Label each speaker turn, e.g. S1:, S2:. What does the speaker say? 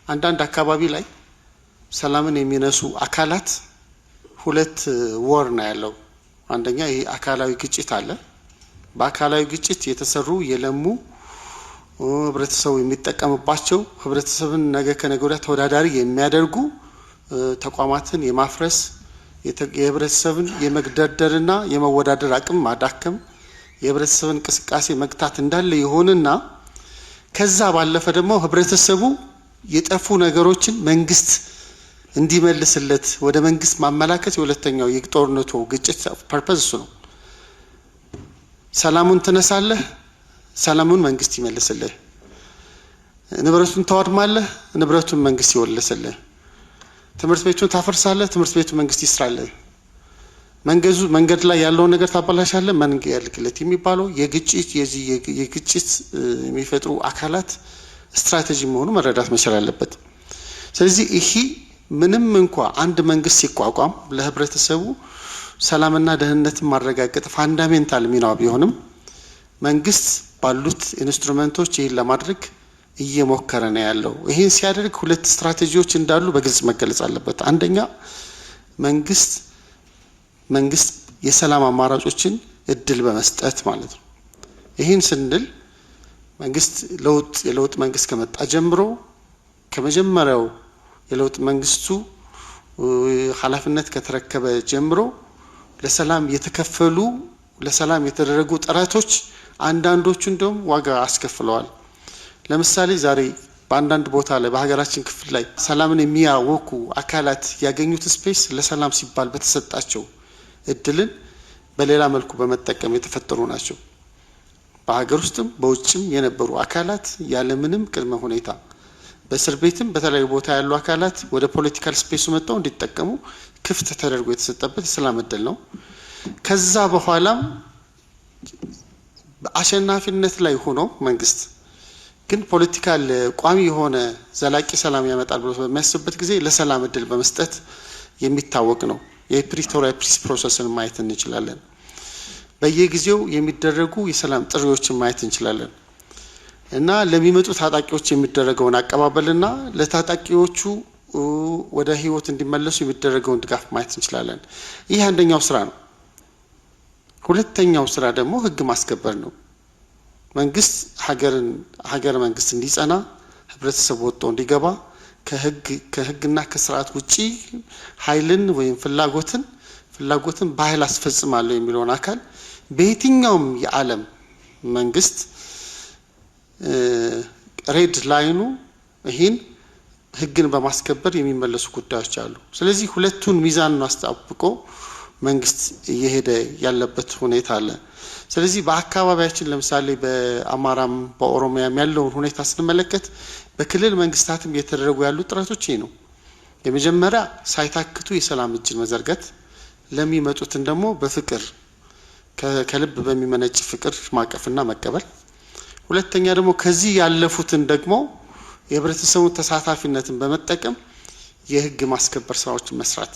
S1: አንዳንድ አካባቢ ላይ ሰላምን የሚነሱ አካላት ሁለት ወር ነው ያለው። አንደኛ ይሄ አካላዊ ግጭት አለ። በአካላዊ ግጭት የተሰሩ የለሙ ህብረተሰቡ የሚጠቀምባቸው ህብረተሰብን ነገ ከነገ ወዲያ ተወዳዳሪ የሚያደርጉ ተቋማትን የማፍረስ የህብረተሰብን የመግደርደርና የመወዳደር አቅም ማዳከም የህብረተሰብን እንቅስቃሴ መግታት እንዳለ ይሆንና ከዛ ባለፈ ደግሞ ህብረተሰቡ የጠፉ ነገሮችን መንግስት እንዲመልስለት ወደ መንግስት ማመላከት የሁለተኛው የጦርነቱ ግጭት ፐርፐዝ እሱ ነው። ሰላሙን ትነሳለህ፣ ሰላሙን መንግስት ይመልስልህ። ንብረቱን ታወድማለህ፣ ንብረቱን መንግስት ይወልስልህ። ትምህርት ቤቱን ታፈርሳለህ፣ ትምህርት ቤቱ መንግስት ይስራልህ። መንገድ ላይ ያለውን ነገር ታበላሻለህ፣ መንግስት ያልክለት የሚባለው የግጭት የሚፈጥሩ አካላት ስትራቴጂ መሆኑ መረዳት መቻል አለበት። ስለዚህ ይሄ ምንም እንኳን አንድ መንግስት ሲቋቋም ለህብረተሰቡ ሰላምና ደህንነትን ማረጋገጥ ፋንዳሜንታል ሚናው ቢሆንም መንግስት ባሉት ኢንስትሩመንቶች ይሄን ለማድረግ እየሞከረ ነው ያለው። ይሄን ሲያደርግ ሁለት ስትራቴጂዎች እንዳሉ በግልጽ መገለጽ አለበት። አንደኛ መንግስት የሰላም አማራጮችን እድል በመስጠት ማለት ነው። ይሄን ስንል መንግስት የለውጥ መንግስት ከመጣ ጀምሮ ከመጀመሪያው የለውጥ መንግስቱ ኃላፊነት ከተረከበ ጀምሮ ለሰላም የተደረጉ ጥረቶች አንዳንዶቹ እንደውም ዋጋ አስከፍለዋል። ለምሳሌ ዛሬ በአንዳንድ ቦታ ላይ በሀገራችን ክፍል ላይ ሰላምን የሚያወኩ አካላት ያገኙት ስፔስ ለሰላም ሲባል በተሰጣቸው እድልን በሌላ መልኩ በመጠቀም የተፈጠሩ ናቸው። በሀገር ውስጥም በውጭም የነበሩ አካላት ያለምንም ቅድመ ሁኔታ በእስር ቤትም በተለያዩ ቦታ ያሉ አካላት ወደ ፖለቲካል ስፔሱ መጥተው እንዲጠቀሙ ክፍት ተደርጎ የተሰጠበት የሰላም እድል ነው። ከዛ በኋላም በአሸናፊነት ላይ ሆኖ መንግስት ግን ፖለቲካል ቋሚ የሆነ ዘላቂ ሰላም ያመጣል ብሎ በሚያስብበት ጊዜ ለሰላም እድል በመስጠት የሚታወቅ ነው። የፕሪቶሪያ ፒስ ፕሮሰስን ማየት እንችላለን። በየጊዜው የሚደረጉ የሰላም ጥሪዎችን ማየት እንችላለን እና ለሚመጡ ታጣቂዎች የሚደረገውን አቀባበልና ለታጣቂዎቹ ወደ ህይወት እንዲመለሱ የሚደረገውን ድጋፍ ማየት እንችላለን። ይህ አንደኛው ስራ ነው። ሁለተኛው ስራ ደግሞ ህግ ማስከበር ነው። መንግስት ሀገር መንግስት እንዲጸና ህብረተሰብ ወጥቶ እንዲገባ ከህግና ከስርዓት ውጪ ኃይልን ወይም ፍላጎትን በኃይል አስፈጽማለሁ የሚለውን አካል በየትኛውም የዓለም መንግስት ሬድ ላይኑ ይሄን ህግን በማስከበር የሚመለሱ ጉዳዮች አሉ። ስለዚህ ሁለቱን ሚዛን አስጠብቆ መንግስት እየሄደ ያለበት ሁኔታ አለ። ስለዚህ በአካባቢያችን ለምሳሌ በአማራም በኦሮሚያም ያለውን ሁኔታ ስንመለከት በክልል መንግስታትም እየተደረጉ ያሉ ጥረቶች ነው። የመጀመሪያ ሳይታክቱ የሰላም እጅን መዘርጋት፣ ለሚመጡትን ደግሞ በፍቅር ከልብ በሚመነጭ ፍቅር ማቀፍና መቀበል። ሁለተኛ ደግሞ ከዚህ ያለፉትን ደግሞ የህብረተሰቡን ተሳታፊነትን በመጠቀም የህግ ማስከበር ስራዎችን መስራት